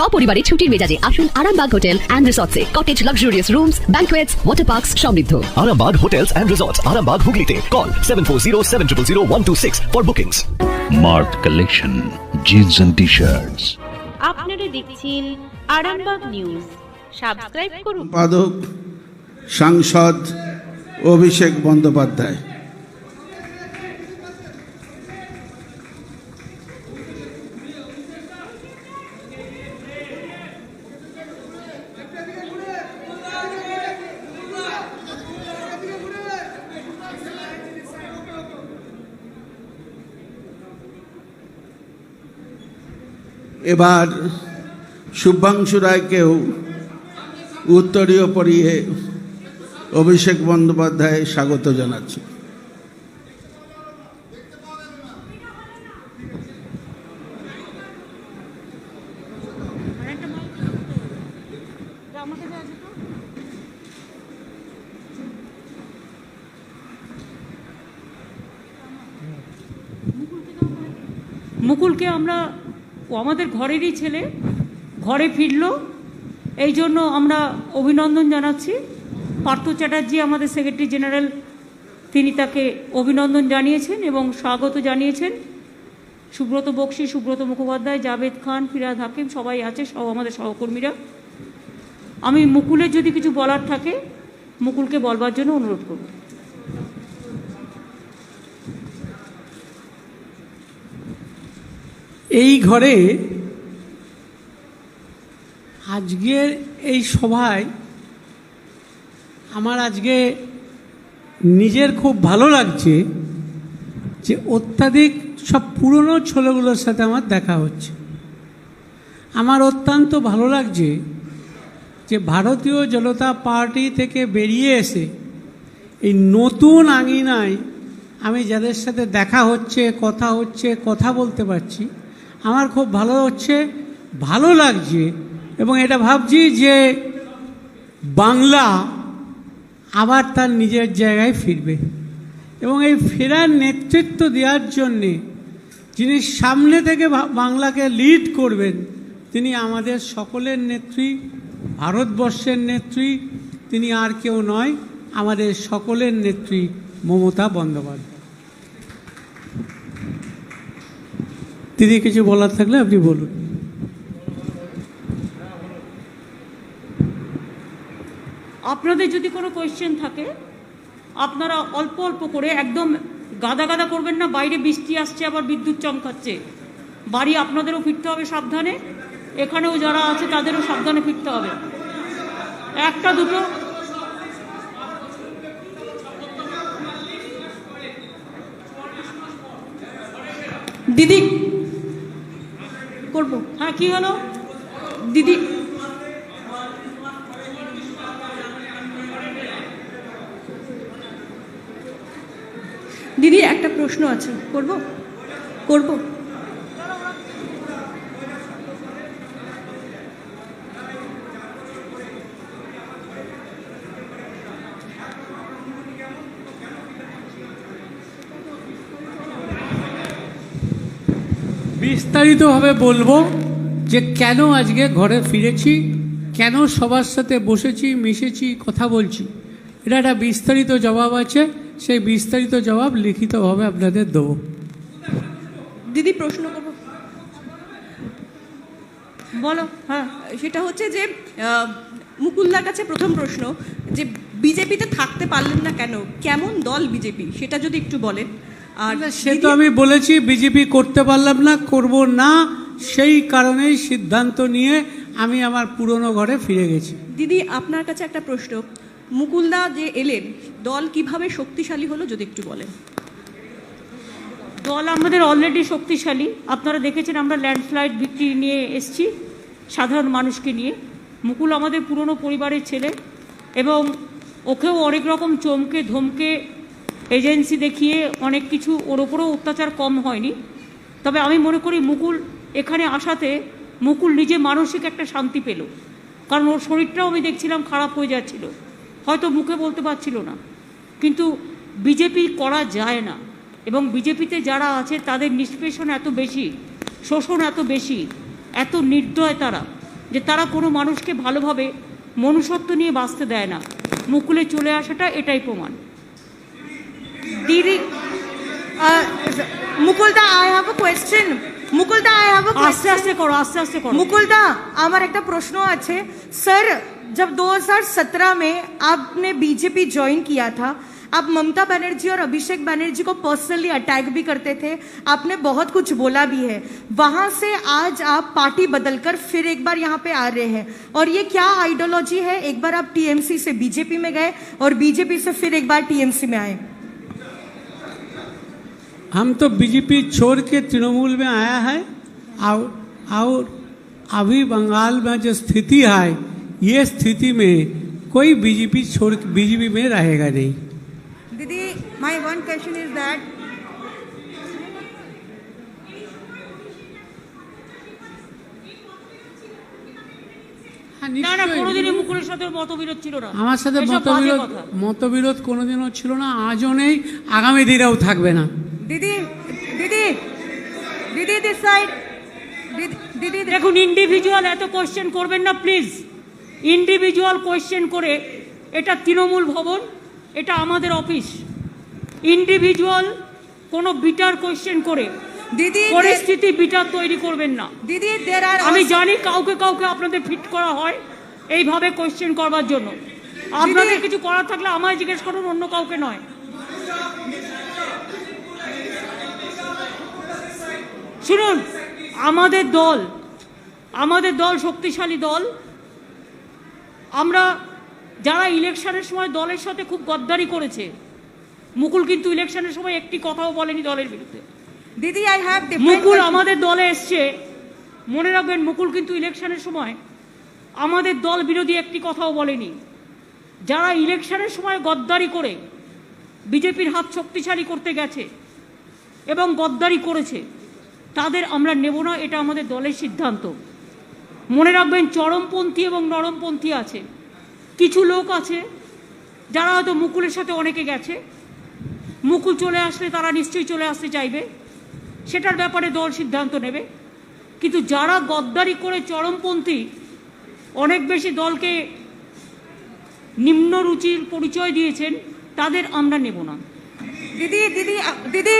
সপরিবারে ছুটির মেজাজে আসুন আরামবাগ হোটেল অ্যান্ড রিসর্টসে। Cottage luxurious rooms, banquets, water parks সমৃদ্ধ। Arambag Hotels and Resorts, Arambag Hooghly. Call 7407000126 for bookings. Mart Collection, jeans and t-shirts. আপনারা দেখছেন আরামবাগ নিউজ। সাবস্ক্রাইব করুন। সম্পাদক সাংসদ অভিষেক বন্দ্যোপাধ্যায়। এবার শুভাংশু রায়কেও উত্তরীয় পরিয়ে অভিষেক বন্দ্যোপাধ্যায় স্বাগত জানাচ্ছে। মুকুলকে আমরা আমাদের ঘরেরই ছেলে, ঘরে ফিরল, এই জন্য আমরা অভিনন্দন জানাচ্ছি। পার্থ চ্যাটার্জি আমাদের সেক্রেটারি জেনারেল, তিনি তাকে অভিনন্দন জানিয়েছেন এবং স্বাগত জানিয়েছেন। সুব্রত বক্সী, সুব্রত মুখোপাধ্যায়, জাভেদ খান, ফিরাদ হাকিম সবাই আছে, সব আমাদের সহকর্মীরা। আমি মুকুলের যদি কিছু বলার থাকে মুকুলকে বলবার জন্য অনুরোধ করব। এই ঘরে আজকের এই সভায় আমার আজকে নিজের খুব ভালো লাগছে যে অত্যাধিক সব পুরনো ছেলেগুলোর সাথে আমার দেখা হচ্ছে। আমার অত্যন্ত ভালো লাগছে যে ভারতীয় জনতা পার্টি থেকে বেরিয়ে এসে এই নতুন আঙিনায় আমি যাদের সাথে দেখা হচ্ছে, কথা বলতে পারছি, আমার খুব ভালো লাগছে এবং এটা ভাবছি যে বাংলা আবার তার নিজের জায়গায় ফিরবে এবং এই ফেরার নেতৃত্ব দেওয়ার জন্যে যিনি সামনে থেকে বাংলাকে লিড করবেন তিনি আমাদের সকলের নেত্রী, ভারতবর্ষের নেত্রী, তিনি আর কেউ নয়, আমাদের সকলের নেত্রী মমতা বন্দ্যোপাধ্যায়। দিদি কিছু বলার থাকলে আপনি বলুন। আপনাদের যদি কোনো কোয়েশ্চেন থাকে আপনারা অল্প অল্প করে, একদম গাদা গাদা করবেন না। বাইরে বৃষ্টি আসছে, আবার বিদ্যুৎ চমকাচ্ছে, বাড়ি আপনাদেরও ফিরতে হবে সাবধানে, এখানেও যারা আছে তাদেরও সাবধানে ফিরতে হবে। একটা দুটো দিদি করবো। হ্যাঁ, কি হলো দিদি? দিদি একটা প্রশ্ন আছে, করব? বিস্তারিতভাবে বলবো যে কেন আজকে ঘরে ফিরেছি, কেন সবার সাথে বসেছি, মিশেছি, কথা বলছি। এটা একটা বিস্তারিত জবাব আছে, সেই বিস্তারিত জবাব লিখিতভাবে আপনাদের দেবো। দিদি প্রশ্ন করব, বলো। হ্যাঁ, সেটা হচ্ছে যে মুকুলদার কাছে প্রথম প্রশ্ন যে বিজেপিতে থাকতে পারলেন না কেন, কেমন দল বিজেপি, সেটা যদি একটু বলেন। আর সে তো আমি বলেছি বিজেপি করতে পারলাম না, করব না, সেই কারণেই সিদ্ধান্ত নিয়ে আমি আমার পুরনো ঘরে ফিরে গেছি। দিদি আপনার কাছে একটা প্রশ্ন, মুকুলদা যে এলেন, দল কিভাবে শক্তিশালী হলো যদি একটু বলেন। দল আমাদের অলরেডি শক্তিশালী, আপনারা দেখেছেন আমরা ল্যান্ডস্লাইড ভিক্টরি নিয়ে এসছি সাধারণ মানুষকে নিয়ে। মুকুল আমাদের পুরনো পরিবারের ছেলে এবং ওকেও অনেক রকম চমকে ধমকে এজেন্সি দেখিয়ে অনেক কিছু, ওর ওপরেও অত্যাচার কম হয়নি। তবে আমি মনে করি মুকুল এখানে আসাতে মুকুল নিজে মানসিক একটা শান্তি পেল, কারণ ওর শরীরটাও আমি দেখছিলাম খারাপ হয়ে যাচ্ছিল, হয়তো মুখে বলতে পারছিল না। কিন্তু বিজেপি করা যায় না এবং বিজেপিতে যারা আছে তাদের নিষ্পেষণ এত বেশি, শোষণ এত বেশি, এত নির্দয় তারা, যে তারা কোনো মানুষকে ভালোভাবে মনুষ্যত্ব নিয়ে বাঁচতে দেয় না। মুকুলে চলে আসাটা এটাই প্রমাণ। দিদি মুকুলদা, আই হ্যাভ আ কোয়েশ্চেন। মুকুলদা, আই হ্যাভ আ আস্তে আস্তে করো, আস্তে আস্তে করো। মুকুলদা, আমার একটা প্রশ্ন আছে। सर, जब 2017 में आपने बीजेपी ज्वाइन किया था, आप ममता बनर्जी और अभिषेक बनर्जी को पर्सनली अटैक भी करते थे, आपने बहुत कुछ बोला भी है। वहां से आज आप पार्टी बदलकर फिर एक बार यहाँ पे आ रहे हैं, और ये क्या आइडियोलॉजी है? एक बार आप टीएमसी से बीजेपी में गए और बीजेपी से फिर एक बार टीएमसी में आए। हम तो बीजेपी छोड़ के तृणमूल में आया है, और अभी बंगाल में जो स्थिति है, ये स्थिति में कोई बीजेपी छोड़ बीजेपी में रहेगा नहीं। दीदी, my one question is that না না, কোনোদিনই মুকুলের সাথে মতবিরোধ ছিল না। আমার সাথে এসব বাজে কথা। মতবিরোধ কোনোদিনও ছিল না, আজও নেই, আগামী দিনেও থাকবে না। दीदी दीदी दीदी दिस साइड दीदी দেখুন, ইন্ডিভিজুয়াল এত কোয়েশ্চেন করবেন না প্লিজ। ইন্ডিভিজুয়াল কোয়েশ্চেন করে, এটা তৃণমূল ভবন, এটা আমাদের অফিস। ইন্ডিভিজুয়াল কোনো বিটার কোয়েশ্চেন করে दीदी পরিস্থিতি বিটার তৈরি করবেন না। दीदी देयर आर আমি জানি কাউকে কাউকে আপনাদের ফিট করা হয় এইভাবে কোয়েশ্চেন করবার জন্য। আপনাদের কিছু করার থাকলে আমায় জিজ্ঞেস করুন, অন্য কাউকে নয়। শুনুন, আমাদের দল শক্তিশালী দল। আমরা যারা ইলেকশনের সময় দলের সাথে খুব গদ্দারি করেছে, মুকুল কিন্তু ইলেকশনের সময় একটি কথাও বলেনি দলের বিরুদ্ধে। दीदी आई हैव মুকুল আমাদের দলে এসছে, মনে রাখবেন, মুকুল কিন্তু ইলেকশনের সময় আমাদের দল বিরোধী একটি কথাও বলেনি। যারা ইলেকশনের সময় গদ্দারি করে বিজেপির হাত শক্তিশালী করতে গেছে এবং গদ্দারি করেছে, তাদের আমরা নেব না, এটা আমাদের দলের সিদ্ধান্ত। মনে রাখবেন, চরমপন্থী এবং নরমপন্থী আছে। কিছু লোক আছে যারা হয়তো মুকুলের সাথে অনেকে গেছে, মুকুল চলে আসলে তারা নিশ্চয়ই চলে আসতে চাইবে, সেটার ব্যাপারে দল সিদ্ধান্ত নেবে। কিন্তু যারা গদ্দারি করে চরমপন্থী, অনেক বেশি দলকে নিম্ন রুচির পরিচয় দিয়েছেন, তাদের আমরা নেব না। दीदी दीदी दीदी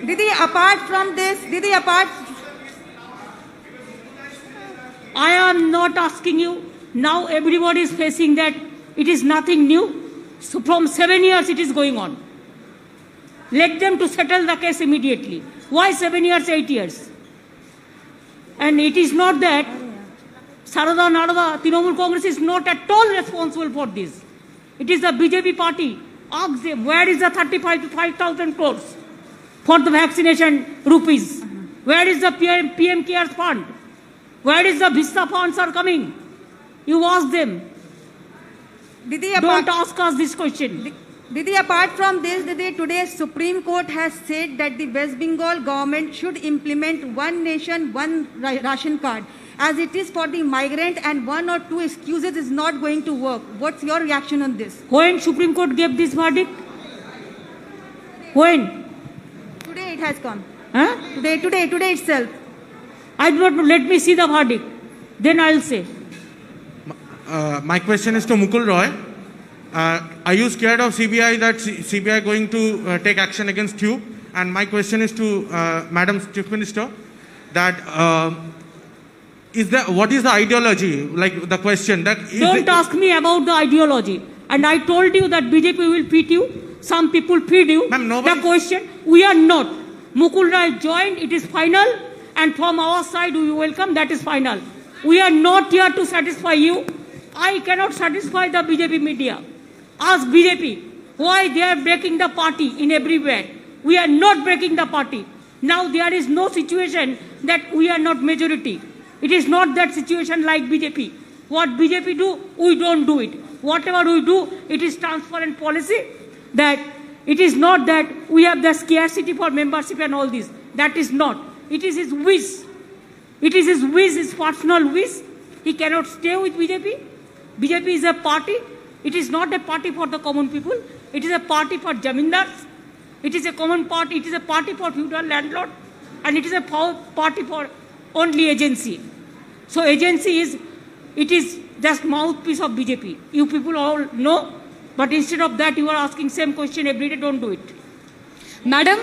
दीदी अपार्ट फ्रॉम दिस दीदी apart I am not asking you. Now everybody is facing that it is nothing new. So from 7 years it is going on. Let them to settle the case immediately. Why 7 years, 8 years? And it is not that Sarada Narada, Trinamool Congress is not at all responsible for this. It is the BJP party. Ask them, where is the 35,000 crores for the vaccination rupees? Where is the PM Cares Fund? Where is the Vista funds are coming? You ask them. दीदी Don't ask us this question. Didi, apart from this, Didi, today Supreme Court has said that the West Bengal government should implement one nation, one ration card, as it is for the migrant, and 1 or 2 excuses is not going to work. What's your reaction on this? When Supreme Court gave this verdict? When? Today it has come. Huh? Today itself. I do not know. Let me see the verdict. Then I'll say. My question is to Mukul Roy. Are you scared of CBI, that CBI going to take action against you? And my question is to Madam Chief Minister, that what is the ideology? Like the question that don't ask me about the ideology. And I told you that BJP will feed you. Some people feed you. The question, we are not. Mukul Roy joined. It is final. And from our side, we welcome. That is final. We are not here to satisfy you. I cannot satisfy the BJP media. Ask BJP why they are breaking the party in everywhere. We are not breaking the party. Now there is no situation that we are not majority. It is not that situation like BJP. What BJP do, we don't do it. Whatever we do, it is transparent policy. That it is not that we have the scarcity for membership and all this. That is not. It is his wish. It is his wish, his personal wish. He cannot stay with BJP. BJP is a party. It is not a party for the common people. It is a party for jamindars. It is a common party. It is a party for feudal landlord. And it is a party for only agency. So agency is it is just mouthpiece of BJP. You people all know, but instead of that, you are asking same question every day. Don't do it. Madam.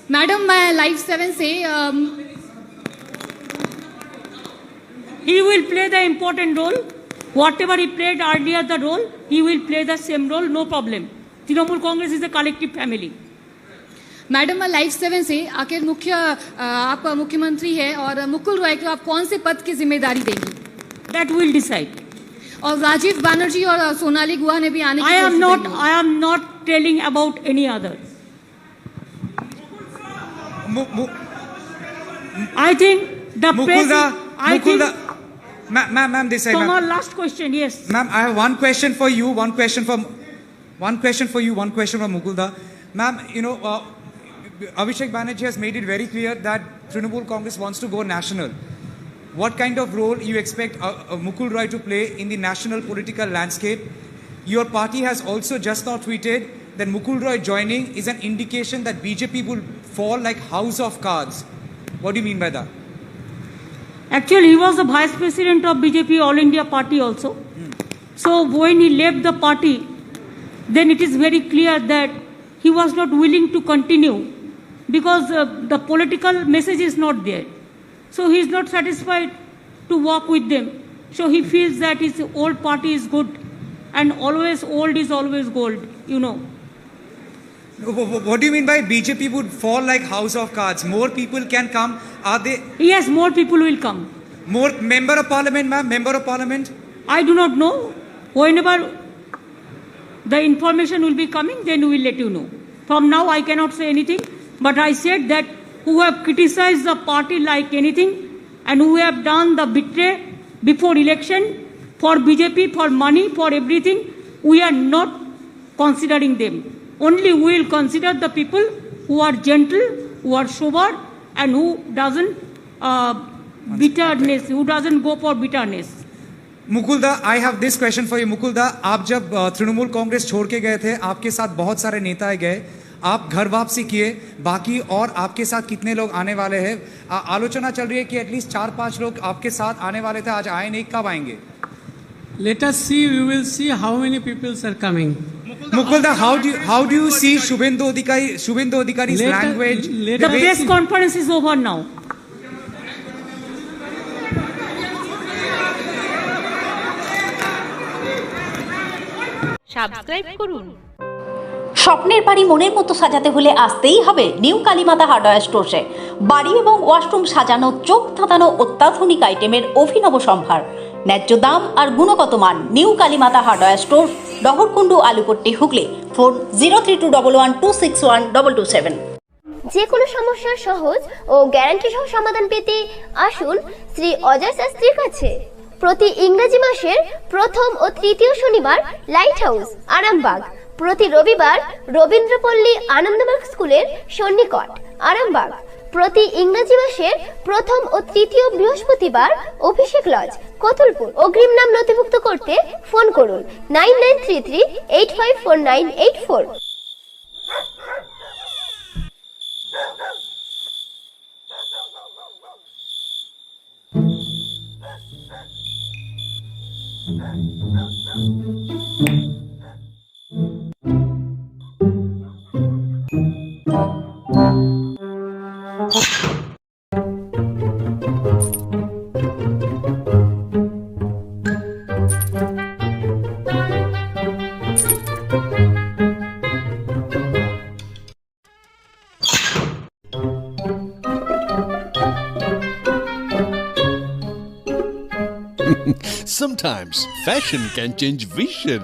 Madam, my Live 7 say, he will play the important role. Whatever he played earlier the role, he will play the same role, no problem. Trinamool Congress is a collective family. Madam live 7 से आखिर आप मुख्यमंत्री है और मुकुल रॉय को आप कौन से पद की जिम्मेदारी देंगी? That will decide. और राजीव बनर्जी और सोनाली गुहा ने भी आने की I am not telling about any other. I think the president. Ma'am, this side. Tomorrow, last question, yes. Ma'am, I have one question for you, one question for Mukulda. Ma'am, you know, Abhishek Banerjee has made it very clear that Trinamool Congress wants to go national. What kind of role you expect Mukul Roy to play in the national political landscape? Your party has also just now tweeted that Mukul Roy joining is an indication that BJP will fall like house of cards. What do you mean by that? Actually, he was the vice president of BJP All India Party also. So when he left the party, then it is very clear that he was not willing to continue because the political message is not there. So he is not satisfied to work with them. So he feels that his old party is good and always old is always gold, you know. What do you mean by BJP would fall like house of cards? More people can come. Are they? Yes, more people will come. More member of parliament, ma'am? Member of parliament? I do not know. Whenever the information will be coming, then we will let you know. From now, I cannot say anything. But I said that who have criticized the party like anything and who have done the betray before election for BJP, for money, for everything, we are not considering them. Only we will consider the people who are gentle, who are sober, and who doesn't bitterness, who doesn't go for bitterness. मुकुलदा, I have this question for you. मुकुलदा, आप जब तृणमूल कांग्रेस छोड़ के गए थे, आपके साथ बहुत सारे नेता गए, आप घर वापसी किए, बाकी और आपके साथ कितने लोग आने वाले हैं? आलोचना चल रही है कि एटलीस्ट 4-5 लोग आपके साथ आने वाले थे, आज आए नहीं, कब आएंगे? Let us see, we will see how many people are coming. Mukulda, how do you see Shubhendu Adhikari's language? The press conference is over now. Subscribe করুন। স্বপ্নের বাড়ি মনের মতো সাজাতে হলে আসতেই হবে নিউ কালীমাতা হার্ডওয়্যার স্টোরে। বাড়ি এবং ওয়াশরুম সাজানো, চোখ ধাঁধানো অত্যাধুনিক আইটেমের অভিনব সম্ভার, ন্যায্য দাম আর গুণগত মান। New Kalimata hardware store, ডহরকুন্ডু, Alupatti, Hooghly. Phone 0321126127। যে কোনো সমস্যার সহজ ও গ্যারান্টি সহ সমাধান পেতে আসুন শ্রী অজয় শাস্ত্রীর কাছে। প্রতি ইংরেজি মাসের প্রথম ও তৃতীয় শনিবার লাইট হাউস, আরামবাগ। প্রতি রবিবার রবীন্দ্রপল্লী আনন্দমার্গ স্কুলের সন্নিকট, আরামবাগ। প্রতি ইংরেজি মাসের প্রথম ও তৃতীয় বৃহস্পতিবার অভিষেক লজ, কতুলপুর। অগ্রিম নাম নথিভুক্ত করতে ফোন করুন 9933854984। Sometimes fashion can change vision.